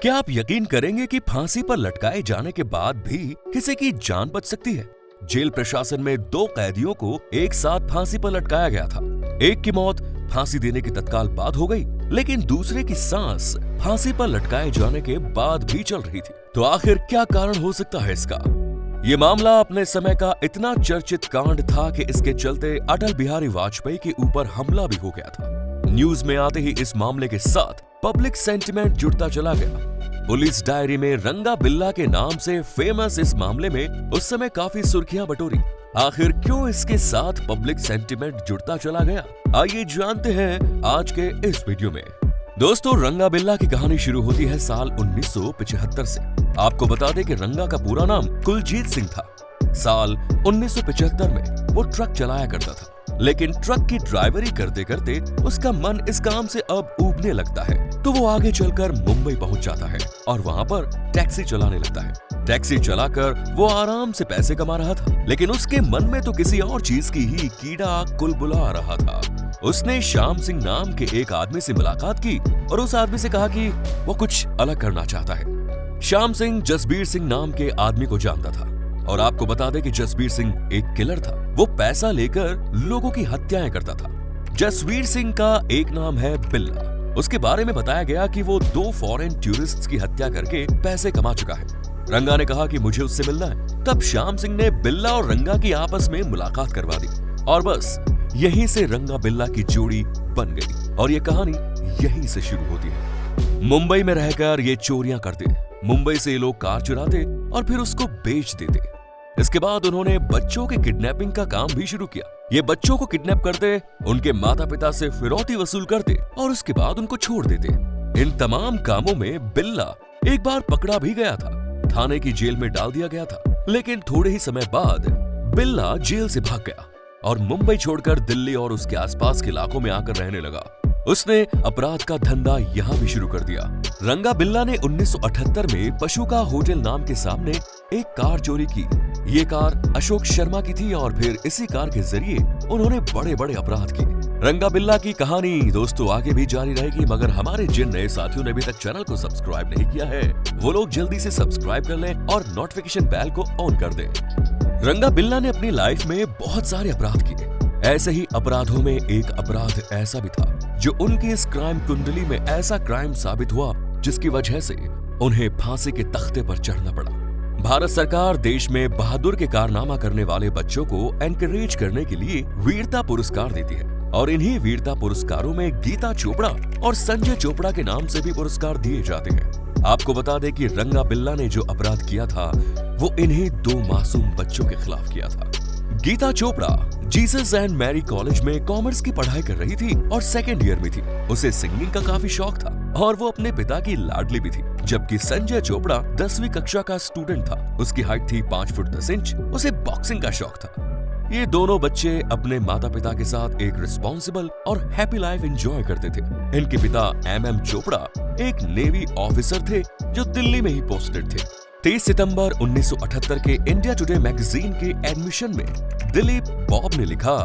क्या आप यकीन करेंगे कि फांसी पर लटकाए जाने के बाद भी किसी की जान बच सकती है? जेल प्रशासन में 2 कैदियों को एक साथ फांसी पर लटकाया गया था। एक की मौत फांसी देने के तत्काल बाद हो गई, लेकिन दूसरे की सांस फांसी पर लटकाए जाने के बाद भी चल रही थी। तो आखिर क्या कारण हो सकता है इसका? ये मामला अपने समय का इतना चर्चित कांड था कि इसके चलते अटल बिहारी वाजपेयी के ऊपर हमला भी हो गया था। न्यूज में आते ही इस मामले के साथ पब्लिक सेंटिमेंट जुड़ता चला गया। पुलिस डायरी में रंगा बिल्ला के नाम से फेमस इस मामले में उस समय काफी सुर्खियां बटोरी। आखिर क्यों इसके साथ पब्लिक सेंटिमेंट जुड़ता चला गया, आइए जानते हैं आज के इस वीडियो में। दोस्तों, रंगा बिल्ला की कहानी शुरू होती है साल 1975 से। आपको बता दें कि रंगा का पूरा नाम कुलजीत सिंह था। साल 1975 में वो ट्रक चलाया करता था, लेकिन ट्रक की ड्राइवरी करते करते उसका मन इस काम से अब ऊबने लगता है, तो वो आगे चलकर मुंबई पहुंच जाता है और वहां पर टैक्सी चलाने लगता है। टैक्सी चलाकर वो आराम से पैसे कमा रहा था, लेकिन उसके मन में तो किसी और चीज की ही कीड़ा कुलबुला रहा था। उसने श्याम सिंह नाम के एक आदमी से मुलाकात की और उस आदमी से कहा कि वो कुछ अलग करना चाहता है। श्याम सिंह जसबीर सिंह नाम के आदमी को जानता था और आपको बता दें कि जसबीर सिंह एक किलर था। वो पैसा लेकर लोगों की हत्याएं करता था। जसबीर सिंह का एक नाम है बिल्ला। उसके बारे में बताया गया कि वो 2 फॉरेन टूरिस्ट्स की हत्या करके पैसे कमा चुका है। रंगा ने कहा कि मुझे उससे मिलना है। तब श्याम सिंह ने बिल्ला और रंगा की आपस में मुलाकात करवा दी और बस यहीं से रंगा बिल्ला की जोड़ी बन गई और ये कहानी यहीं से शुरू होती है। मुंबई में रहकर ये चोरियां करते, मुंबई से ये लोग कार चुराते और फिर उसको बेच देते। इसके बाद उन्होंने बच्चों के किडनैपिंग का काम भी शुरू किया। ये बच्चों को किडनैप करते, उनके माता पिता से फिरौती वसूल करते और उसके बाद उनको छोड़ देते। इन तमाम कामों में बिल्ला एक बार पकड़ा भी गया था, थाने की जेल में डाल दिया गया था, लेकिन थोड़े ही समय बाद बिल्ला जेल से भाग गया और मुंबई छोड़कर दिल्ली और उसके आसपास के इलाकों में आकर रहने लगा। उसने अपराध का धंधा यहाँ भी शुरू कर दिया। रंगा बिल्ला ने 1978 में पशु का होटल नाम के सामने एक कार चोरी की। ये कार अशोक शर्मा की थी और फिर इसी कार के जरिए उन्होंने बड़े बड़े अपराध किए। रंगा बिल्ला की कहानी दोस्तों आगे भी जारी रहेगी, मगर हमारे जिन नए साथियों ने अभी तक चैनल को सब्सक्राइब नहीं किया है वो लोग जल्दी से सब्सक्राइब कर लें और नोटिफिकेशन बेल को ऑन कर दें। रंगा बिल्ला ने अपनी लाइफ में बहुत सारे अपराध किए। ऐसे ही अपराधों में एक अपराध ऐसा भी था जो उनकी इस क्राइम कुंडली में ऐसा क्राइम साबित हुआ जिसकी वजह से उन्हें फांसी के तख्ते पर चढ़ना पड़ा। भारत सरकार देश में बहादुर के कारनामा करने वाले बच्चों को एनकरेज करने के लिए वीरता पुरस्कार देती है और इन्हीं वीरता पुरस्कारों में गीता चोपड़ा और संजय चोपड़ा के नाम से भी पुरस्कार दिए जाते हैं। आपको बता दें कि रंगा बिल्ला ने जो अपराध किया था वो इन्हीं 2 मासूम बच्चों के खिलाफ किया था। Geeta Chopra Jesus and Mary college में कॉमर्स की पढ़ाई कर रही थी और सेकेंड ईयर में थी। उसे सिंगिंग का काफी शौक था और वो अपने पिता की लाडली भी थी। जबकि संजय चोपड़ा 10वीं कक्षा का स्टूडेंट था। उसकी हाइट थी 5 फुट 10 इंच। उसे बॉक्सिंग का शौक था। ये दोनों बच्चे अपने माता पिता के साथ एक रिस्पॉन्सिबल और हैप्पी लाइफ एंजॉय करते थे। इनके पिता MM चोपड़ा एक नेवी ऑफिसर थे जो दिल्ली में ही पोस्टेड थे। 23 सितंबर 1978 के इंडिया टुडे मैगजीन के एडमिशन में दिलीप बॉब ने लिखा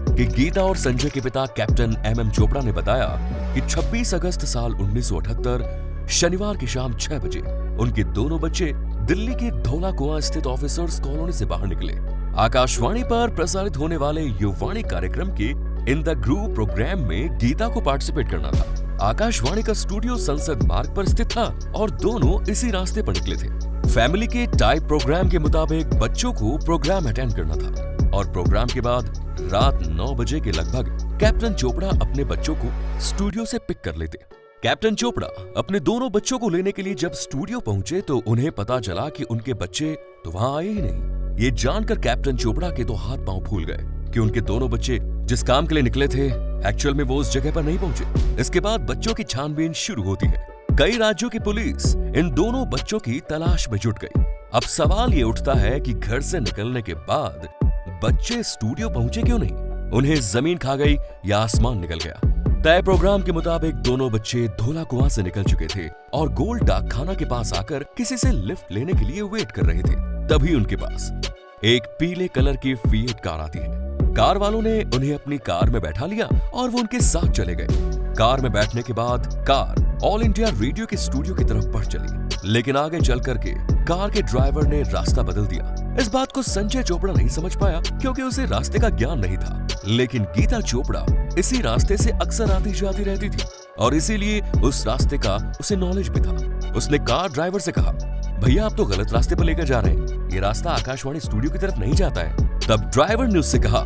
कि गीता और संजय के पिता कैप्टन MM चोपड़ा ने बताया कि 26 अगस्त साल 1978 शनिवार की शाम 6 बजे उनके दोनों बच्चे दिल्ली के धौला कुआं स्थित ऑफिसर्स कॉलोनी से बाहर निकले। आकाशवाणी पर प्रसारित होने वाले युवाणी कार्यक्रम के इन द ग्रूव प्रोग्राम में गीता को पार्टिसिपेट करना था। आकाशवाणी का स्टूडियो संसद मार्ग पर स्थित था और दोनों इसी रास्ते पर निकले थे। फैमिली के टाइप प्रोग्राम के मुताबिक बच्चों को प्रोग्राम अटेंड करना था और प्रोग्राम के बाद रात 9 बजे के लगभग कैप्टन चोपड़ा अपने बच्चों को स्टूडियो से पिक कर लेते। कैप्टन चोपड़ा अपने दोनों बच्चों को लेने के लिए जब स्टूडियो पहुंचे तो उन्हें पता चला कि उनके बच्चे तो वहां आए ही नहीं। ये जानकर कैप्टन चोपड़ा के तो हाथ पांव फूल गए कि उनके दोनों बच्चे जिस काम के लिए निकले थे एक्चुअल में वो उस जगह पर नहीं पहुंचे। इसके बाद बच्चों की छानबीन शुरू होती है। कई राज्यों की पुलिस इन दोनों बच्चों की तलाश में जुट गई। अब सवाल ये उठता है कि घर से निकलने के बाद बच्चे स्टूडियो पहुंचे क्यों नहीं? उन्हें जमीन खा गई या आसमान निकल गया? तय प्रोग्राम के मुताबिक दोनों बच्चे धौला कुआं से निकल चुके थे और गोल्ड डाक खाना के पास आकर किसी से लिफ्ट लेने के लिए वेट कर रहे थे। तभी उनके पास एक पीले कलर की फिएट कार आती है। कार वालों ने उन्हें अपनी कार में बैठा लिया और वो उनके साथ चले गए। कार में बैठने के बाद कार ऑल इंडिया रेडियो के स्टूडियो की तरफ बढ़ चली। लेकिन आगे चल करके कार के ड्राइवर ने रास्ता बदल दिया। इस बात को संजय चोपड़ा नहीं समझ पाया क्योंकि उसे रास्ते का ज्ञान नहीं था। लेकिन गीता चोपड़ा इसी रास्ते से अक्सर आती जाती रहती थी और इसीलिए उस रास्ते का उसे नॉलेज भी था। उसने कार ड्राइवर से कहा, भैया आप तो गलत रास्ते पर लेकर जा रहे हैं, ये रास्ता आकाशवाणी स्टूडियो की तरफ नहीं जाता है। तब ड्राइवर ने उससे कहा,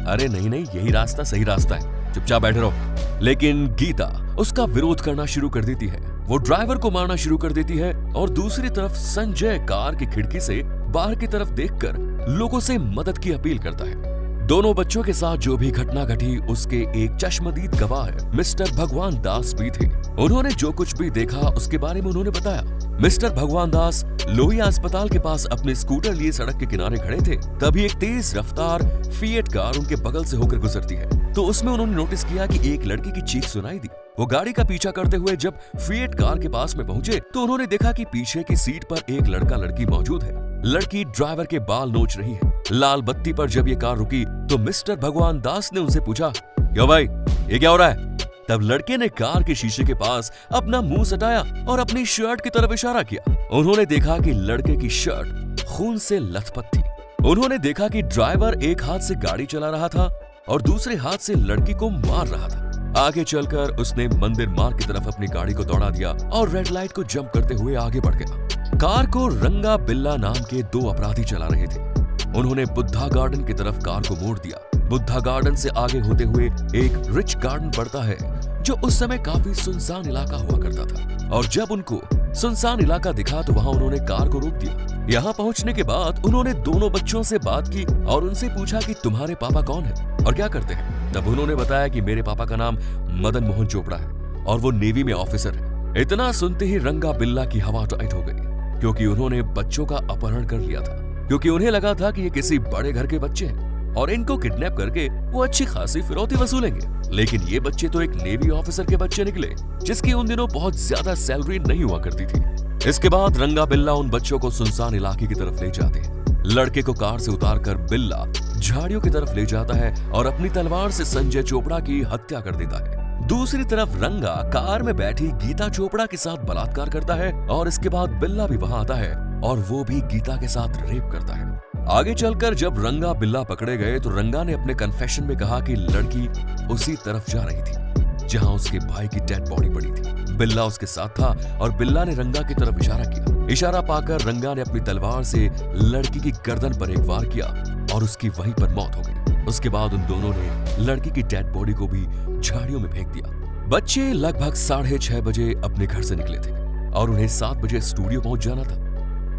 अरे नहीं नहीं, यही रास्ता सही रास्ता है, चुपचाप बैठे रहो। लेकिन गीता उसका विरोध करना शुरू कर देती है। वो ड्राइवर को मारना शुरू कर देती है और दूसरी तरफ संजय कार की खिड़की से बाहर की तरफ देखकर लोगों से मदद की अपील करता है। दोनों बच्चों के साथ जो भी घटना घटी उसके एक चश्मदीद गवाह मिस्टर भगवान दास भी थे। उन्होंने जो कुछ भी देखा उसके बारे में उन्होंने बताया। मिस्टर भगवान दास लोहिया अस्पताल के पास अपने स्कूटर लिए सड़क के किनारे खड़े थे। तभी एक तेज रफ्तार फिएट कार उनके बगल से होकर गुजरती है तो उसमें उन्होंने नोटिस किया कि एक लड़की की चीख सुनाई दी। वो गाड़ी का पीछा करते हुए जब फिएट कार के पास में पहुंचे तो उन्होंने देखा कि पीछे की सीट पर एक लड़का लड़की मौजूद है। लड़की ड्राइवर के बाल नोच रही है। लाल बत्ती पर जब ये कार रुकी तो मिस्टर भगवान दास ने उनसे पूछा, क्यों भाई, ये क्या हो रहा है? तब लड़के ने कार के शीशे के पास अपना मुंह सटाया और अपनी शर्ट की तरफ इशारा किया। उन्होंने देखा कि लड़के की शर्ट खून से लथपथ थी। उन्होंने देखा कि ड्राइवर एक हाथ से गाड़ी चला रहा था और दूसरे हाथ से लड़की को मार रहा था। आगे चलकर उसने मंदिर मार्ग की तरफ अपनी गाड़ी को दौड़ा दिया और रेड लाइट को जंप करते हुए आगे बढ़ गया। कार को रंगा बिल्ला नाम के दो अपराधी चला रहे थे। उन्होंने बुद्धा गार्डन की तरफ कार को मोड़ दिया। बुद्धा गार्डन से आगे होते हुए एक रिच गार्डन पड़ता है जो उस समय काफी सुनसान इलाका हुआ करता था और जब उनको सुनसान इलाका दिखा तो वहां उन्होंने कार को रोक दिया। यहाँ पहुंचने के बाद उन्होंने दोनों बच्चों से बात की और उनसे पूछा कि तुम्हारे पापा कौन है और क्या करते हैं। तब उन्होंने बताया कि मेरे पापा का नाम मदन मोहन चोपड़ा है और वो नेवी में ऑफिसर है। इतना सुनते ही रंगा बिल्ला की हवा टाइट हो गई क्योंकि उन्होंने बच्चों का अपहरण कर लिया था, क्योंकि उन्हें लगा था कि ये किसी बड़े घर के बच्चे हैं और इनको किडनैप करके वो अच्छी खासी फिरौती वसूलेंगे। लेकिन ये बच्चे तो एक नेवी ऑफिसर के बच्चे निकले जिसकी उन दिनों बहुत ज्यादा सैलरी नहीं हुआ करती थी। इसके बाद रंगा बिल्ला उन बच्चों को सुनसान इलाके की तरफ ले जाते हैं। लड़के को कार से उतारकर बिल्ला झाड़ियों की तरफ ले जाता है और अपनी तलवार से संजय चोपड़ा की हत्या कर देता है। दूसरी तरफ रंगा कार में बैठी गीता चोपड़ा के साथ बलात्कार करता है और इसके बाद बिल्ला भी वहां आता है और वो भी गीता के साथ रेप करता है। आगे चलकर जब रंगा बिल्ला पकड़े गए तो रंगा ने अपने कन्फेशन में कहा कि लड़की उसी तरफ जा रही थी जहां उसके भाई की डेड बॉडी पड़ी थी। बिल्ला उसके साथ था और बिल्ला ने रंगा की तरफ इशारा किया। इशारा पाकर रंगा ने अपनी तलवार से लड़की की गर्दन पर एक वार किया और उसकी वहीं पर मौत हो गई। उसके बाद उन दोनों ने लड़की की डेड बॉडी को भी झाड़ियों में फेंक दिया। बच्चे लगभग 6:30 बजे अपने घर से निकले थे और उन्हें 7 बजे स्टूडियो पहुंच जाना था।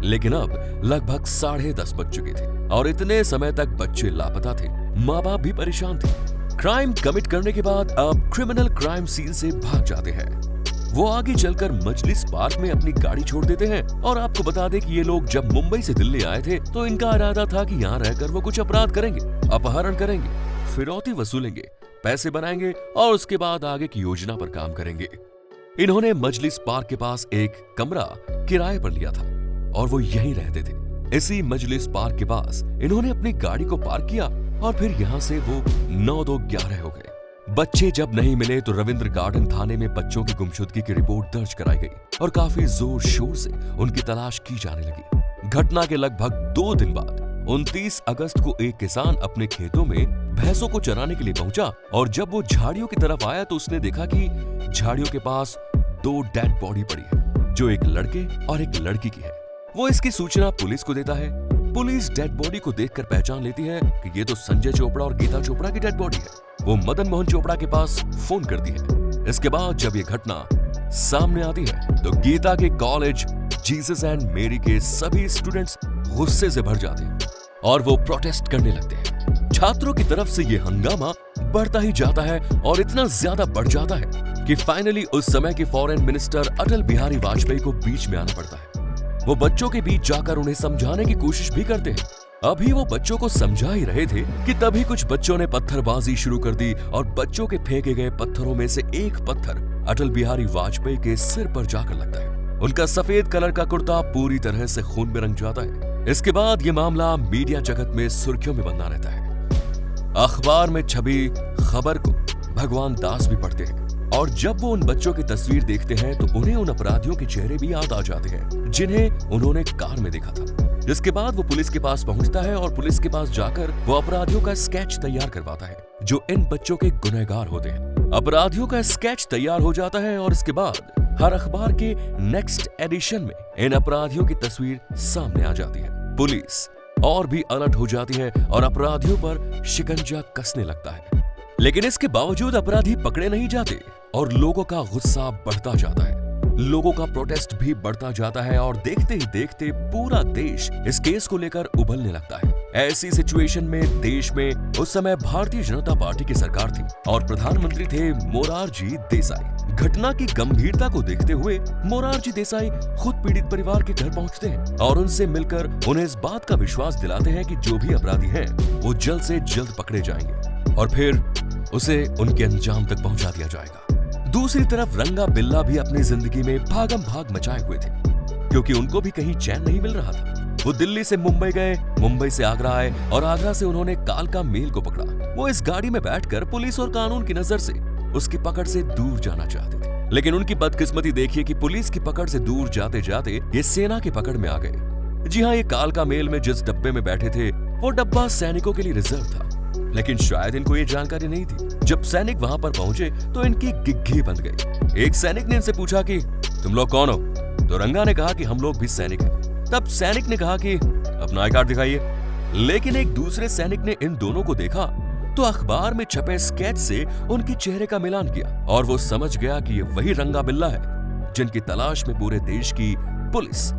लेकिन अब लगभग 10:30 बज चुके थे और इतने समय तक बच्चे लापता थे। माँ बाप भी परेशान थे। क्राइम कमिट करने के बाद अब क्रिमिनल क्राइम सीन से भाग जाते हैं। वो आगे चलकर मजलिस पार्क में अपनी गाड़ी छोड़ देते हैं और आपको बता दें कि ये लोग जब मुंबई से दिल्ली आए थे तो इनका इरादा था कि यहाँ रहकर वो कुछ अपराध करेंगे, अपहरण करेंगे, फिरौती वसूलेंगे, पैसे बनाएंगे और उसके बाद आगे की योजना पर काम करेंगे। इन्होंने मजलिस पार्क के पास एक कमरा किराए पर लिया था और वो यहीं रहते थे। इसी मजलिस पार्क के पास इन्होंने अपनी गाड़ी को पार्क किया और फिर यहाँ से वो 9-2-11 हो गए। बच्चे जब नहीं मिले तो रविंद्र गार्डन थाने में बच्चों की गुमशुदगी की रिपोर्ट दर्ज कराई गई और काफी जोर शोर से उनकी तलाश की जाने लगी। घटना के लगभग 2 दिन बाद 29 अगस्त को एक किसान अपने खेतों में भैंसों को चराने के लिए पहुंचा और जब वो झाड़ियों की तरफ आया तो उसने देखा कि झाड़ियों के पास 2 डेड बॉडी पड़ी है जो एक लड़के और एक लड़की की है। वो इसकी सूचना पुलिस को देता है। पुलिस डेड बॉडी को देखकर पहचान लेती है कि ये तो संजय चोपड़ा और गीता चोपड़ा की डेड बॉडी है। वो मदन मोहन चोपड़ा के पास फोन करती है। इसके बाद जब ये घटना सामने आती है तो गीता के कॉलेज जीसस एंड मेरी के सभी स्टूडेंट्स गुस्से से भर जाते हैं और वो प्रोटेस्ट करने लगते हैं। छात्रों की तरफ से ये हंगामा बढ़ता ही जाता है और इतना ज्यादा बढ़ जाता है कि फाइनली उस समय के फॉरेन मिनिस्टर अटल बिहारी वाजपेयी को बीच में आना पड़ता है। वो बच्चों के बीच जाकर उन्हें समझाने की कोशिश भी करते हैं। अभी वो बच्चों को समझा ही रहे थे कि तभी कुछ बच्चों ने पत्थरबाजी शुरू कर दी और बच्चों के फेंके गए पत्थरों में से एक पत्थर अटल बिहारी वाजपेयी के सिर पर जाकर लगता है। उनका सफेद कलर का कुर्ता पूरी तरह से खून में रंग जाता है। इसके बाद ये मामला मीडिया जगत में सुर्खियों में बना रहता है। अखबार में छपी खबर को भगवान दास भी पढ़ते हैं और जब वो उन बच्चों की तस्वीर देखते हैं तो उन्हें उन अपराधियों के चेहरे भी याद आ जाते हैं जिन्हें उन्होंने कार में देखा था। जिसके बाद वो पुलिस के पास पहुंचता है और पुलिस के पास जाकर वो अपराधियों का स्केच तैयार करवाता है जो इन बच्चों के गुनहगार होते हैं। अपराधियों का स्केच तैयार हो जाता है और इसके बाद हर अखबार के नेक्स्ट एडिशन में इन अपराधियों की तस्वीर सामने आ जाती है। पुलिस और भी अलर्ट हो जाती है और अपराधियों पर शिकंजा कसने लगता है, लेकिन इसके बावजूद अपराधी पकड़े नहीं जाते और लोगों का गुस्सा बढ़ता जाता है। लोगों का प्रोटेस्ट भी बढ़ता जाता है और देखते ही देखते पूरा देश इस केस को लेकर उबलने लगता है। ऐसी सिचुएशन में देश में उस समय भारतीय जनता पार्टी की सरकार थी और प्रधानमंत्री थे मोरारजी देसाई। घटना की गंभीरता को देखते हुए मोरारजी देसाई खुद पीड़ित परिवार के घर पहुंचते हैं और उनसे मिलकर उन्हें इस बात का विश्वास दिलाते हैं कि जो भी अपराधी हैं वो जल्द से जल्द पकड़े जाएंगे और फिर उसे उनके अंजाम तक पहुंचा दिया जाएगा। दूसरी तरफ रंगा बिल्ला भी अपनी जिंदगी में भागम भाग मचाए हुए थे क्योंकि उनको भी कहीं चैन नहीं मिल रहा था। वो दिल्ली से मुंबई गए, मुंबई से आगरा आए और आगरा से उन्होंने कालका मेल को पकड़ा। वो इस गाड़ी में बैठकर पुलिस और कानून की नजर से उसकी पकड़ से दूर जाना चाहते थे, लेकिन उनकी बदकिस्मती देखिए कि पुलिस की पकड़ से दूर जाते जाते ये सेना की पकड़ में आ गए। जी हाँ, ये कालका मेल में जिस डब्बे में बैठे थे वो डब्बा सैनिकों के लिए रिजर्व था, लेकिन शायद इनको ये जानकारी नहीं थी। जब सैनिक वहां पर पहुंचे तो इनकी गिग्घी बंध गई। एक सैनिक ने इनसे पूछा कि तुम लोग कौन हो? तो रंगा ने कहा कि हम लोग भी सैनिक हैं। तब सैनिक ने कहा कि अपना आई कार्ड दिखाइए, लेकिन एक दूसरे सैनिक ने इन दोनों को देखा तो अखबार में छपे स्केच से उनके चेहरे का मिलान किया और वो समझ गया कि ये वही रंगा बिल्ला है जिनकी तलाश में पूरे देश की पुलिस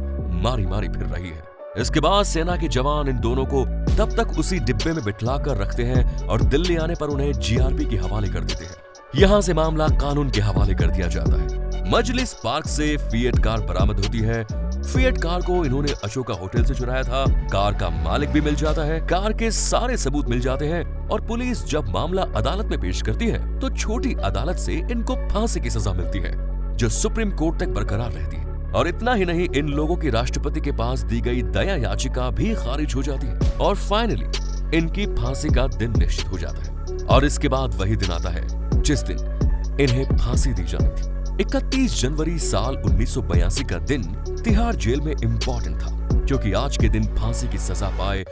मारी मारी फिर रही है। इसके बाद सेना के जवान इन दोनों को तब तक उसी डिब्बे में बिठला कर रखते हैं और दिल्ली आने पर उन्हें जीआरपी के हवाले कर देते हैं। यहाँ से मामला कानून के हवाले कर दिया जाता है। मजलिस पार्क से फिएट कार बरामद होती है। फिएट कार को इन्होंने अशोका होटल से चुराया था। कार का मालिक भी मिल जाता है, कार के सारे सबूत मिल जाते हैं और पुलिस जब मामला अदालत में पेश करती है तो छोटी अदालत से इनको फांसी की सजा मिलती है जो सुप्रीम कोर्ट तक बरकरार रहती है। और इतना ही नहीं, इन लोगों की राष्ट्रपति के पास दी गई दया याचिका भी खारिज हो जाती है और फाइनली इनकी फांसी का दिन निश्चित हो जाता है। और इसके बाद वही दिन आता है जिस दिन इन्हें फांसी दी जानी थी। 31 जनवरी साल 1982 का दिन तिहाड़ जेल में इम्पोर्टेंट था क्योंकि आज के दिन फांसी की सजा पाए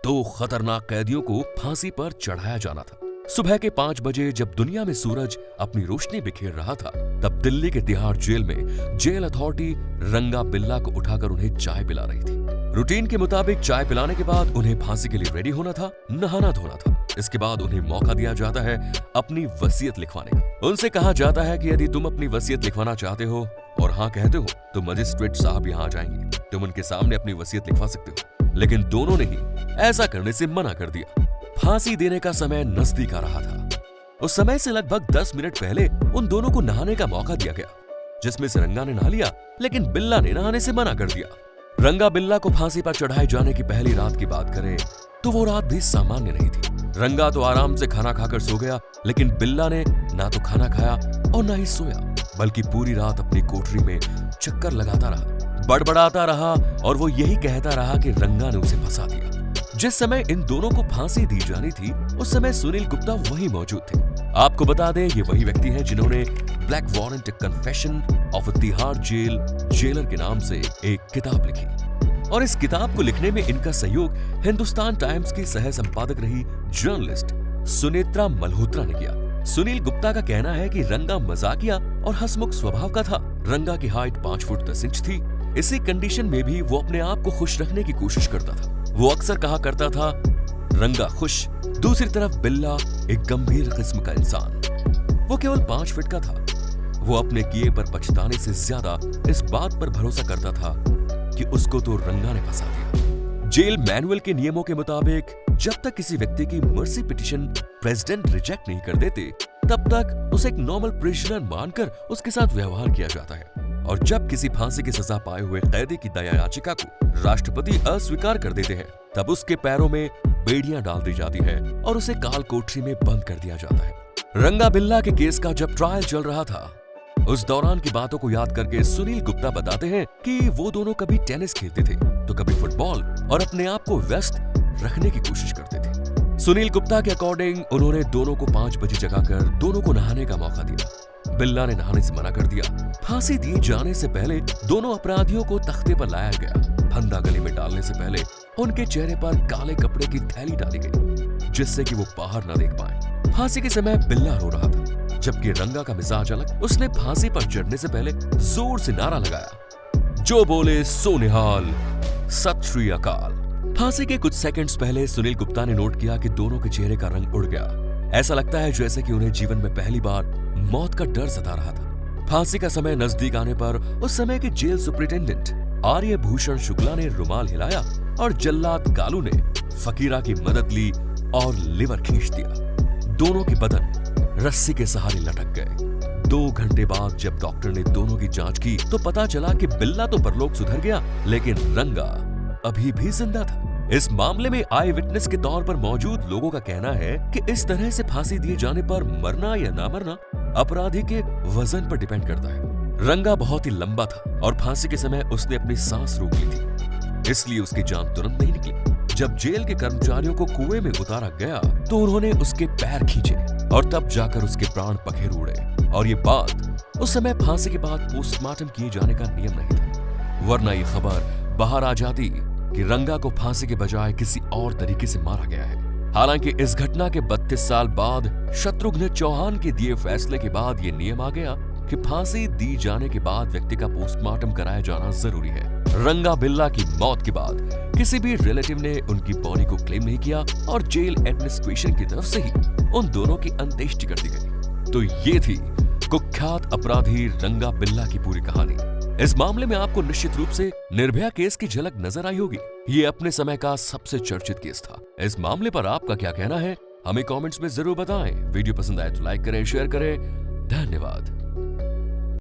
2 खतरनाक कैदियों को फांसी पर चढ़ाया जाना था। सुबह के 5 बजे जब दुनिया में सूरज अपनी रोशनी बिखेर रहा था तब दिल्ली के तिहाड़ जेल में जेल अथॉरिटी रंगा बिल्ला को उठाकर उन्हें चाय पिला रही थी। रूटीन के मुताबिक चाय पिलाने के बाद उन्हें फांसी के लिए रेडी होना था, नहाना धोना था। इसके बाद उन्हें मौका दिया जाता है अपनी वसीयत लिखवाने का। उनसे कहा जाता है कि यदि तुम अपनी वसीयत लिखवाना चाहते हो और हाँ कहते हो तो मजिस्ट्रेट साहब यहाँ आ जाएंगे, तुम उनके सामने अपनी वसीयत लिखवा सकते हो। लेकिन दोनों ने ही ऐसा करने से मना कर दिया। फांसी देने का समय नजदीक आ रहा था। उस समय से लगभग 10 मिनट पहले उन दोनों को नहाने का मौका दिया गया, जिसमें से रंगा ने नहा लिया लेकिन बिल्ला ने नहाने से मना कर दिया। रंगा बिल्ला को फांसी पर चढ़ाए जाने की पहली रात की बात करें तो वो रात भी सामान्य नहीं थी। रंगा तो आराम से खाना खाकर सो गया, लेकिन बिल्ला ने ना तो खाना खाया और ना ही सोया, बल्कि पूरी रात अपनी कोठरी में चक्कर लगाता रहा, बड़बड़ाता रहा और वो यही कहता रहा कि रंगा ने उसे फंसा दिया। जिस समय इन दोनों को फांसी दी जानी थी उस समय सुनील गुप्ता वहीं मौजूद थे। आपको बता दें ये वही व्यक्ति हैं जिन्होंने black warrant confession of a Tihar jail jailer के नाम से एक किताब लिखी और इस किताब को लिखने में इनका सहयोग हिंदुस्तान टाइम्स की सह संपादक रही जर्नलिस्ट सुनेत्रा मल्होत्रा ने किया। सुनील गुप्ता का कहना है कि रंगा मजाकिया और हंसमुख स्वभाव का था। रंगा की हाइट 5 फुट 10 इंच थी। इसी कंडीशन में भी वो अपने आप को खुश रखने की कोशिश करता था। वो अक्सर कहा करता था रंगा खुश। दूसरी तरफ बिल्ला एक गंभीर किस्म का इंसान। वो केवल 5 फीट का था। वो अपने किए पर पछताने से ज्यादा इस बात पर भरोसा करता था कि उसको तो रंगा ने फंसा दिया। जेल मैनुअल के नियमों के मुताबिक जब तक किसी व्यक्ति की मर्सी पिटीशन प्रेसिडेंट रिजेक्ट नहीं कर देते तब तक उसे एक नॉर्मल प्रिजनर मानकर उसके साथ व्यवहार किया जाता है। और जब किसी फांसी की सजा पाए हुए कैदी की दया याचिका को राष्ट्रपति अस्वीकार कर देते हैं तब उसके पैरों में बेड़ियां डाल दी जाती है और उसे काल कोठरी में बंद कर दिया जाता है। रंगा बिल्ला के केस का जब ट्रायल चल रहा था उस दौरान की बातों को याद करके सुनील गुप्ता बताते हैं कि वो दोनों कभी टेनिस खेलते थे तो कभी फुटबॉल और अपने आप को व्यस्त रखने की कोशिश करते थे। सुनील गुप्ता के अकॉर्डिंग उन्होंने दोनों को 5 बजे जगाकर दोनों को नहाने का मौका दिया। बिल्ला ने नहाने से मना कर दिया। फांसी दिए जाने से पहले दोनों अपराधियों को तख्ते पर लाया गया। फंदा गले में डालने से पहले उनके चेहरे पर काले कपड़े की थैली डाली गई, जिससे कि वो बाहर न देख पाए। फांसी के समय बिल्ला रो रहा था, जबकि रंगा का मिजाज अलग। उसने फांसी पर चढ़ने से पहले जोर से नारा लगाया, जो बोले सो निहाल, सत श्री अकाल। फांसी के कुछ सेकंड्स पहले सुनील गुप्ता ने नोट किया कि दोनों के चेहरे का रंग उड़ गया। ऐसा लगता है जैसे कि उन्हें जीवन में पहली बार मौत का डर सता रहा था। फांसी का समय नजदीक आने पर उस समय के जेल सुपरिटेंडेंट आर्य भूषण शुक्ला ने रुमाल हिलाया और जल्लाद कालू ने फकीरा की मदद ली और लिवर खींच दिया। दोनों के बदन रस्सी के सहारे लटक गए। 2 घंटे बाद जब डॉक्टर ने दोनों की जांच की तो पता चला कि बिल्ला तो परलोक सुधर गया, लेकिन रंगा अभी भी जिंदा था। इस मामले में आई विटनेस के तौर पर मौजूद लोगों का कहना है कि इस तरह से फांसी दिए जाने पर मरना या ना मरना अपराधी के वजन पर डिपेंड करता है। रंगा बहुत ही लंबा था और फांसी के समय उसने अपनी सांस रोक ली थी, इसलिए उसकी जान तुरंत नहीं निकली। जब जेल के कर्मचारियों को कुएं में उतारा गया तो उन्होंने उसके पैर खींचे और तब जाकर उसके प्राण पखेरु उड़े। और ये बात उस समय फांसी के बाद पोस्टमार्टम किए जाने का नियम नहीं था, वरना ये खबर बाहर आ जाती कि रंगा को फांसी के बजाय किसी और तरीके से मारा गया है। हालांकि इस घटना के 32 साल बाद शत्रुघ्न चौहान के दिए फैसले के बाद ये नियम आ गया कि फांसी दी जाने के बाद व्यक्ति का पोस्टमार्टम कराया जाना जरूरी है। रंगा बिल्ला की मौत के बाद किसी भी रिलेटिव ने उनकी बॉडी को क्लेम नहीं किया और जेल एडमिनिस्ट्रेशन की तरफ से ही उन दोनों की अंत्येष्टि कर दी गई। तो ये थी कुख्यात अपराधी रंगा बिल्ला की पूरी कहानी। इस मामले में आपको निश्चित रूप से निर्भया केस की झलक नजर आई होगी। ये अपने समय का सबसे चर्चित केस था। इस मामले पर आपका क्या कहना है, हमें कमेंट्स में जरूर बताएं। वीडियो पसंद आए तो लाइक करें, शेयर करें। धन्यवाद।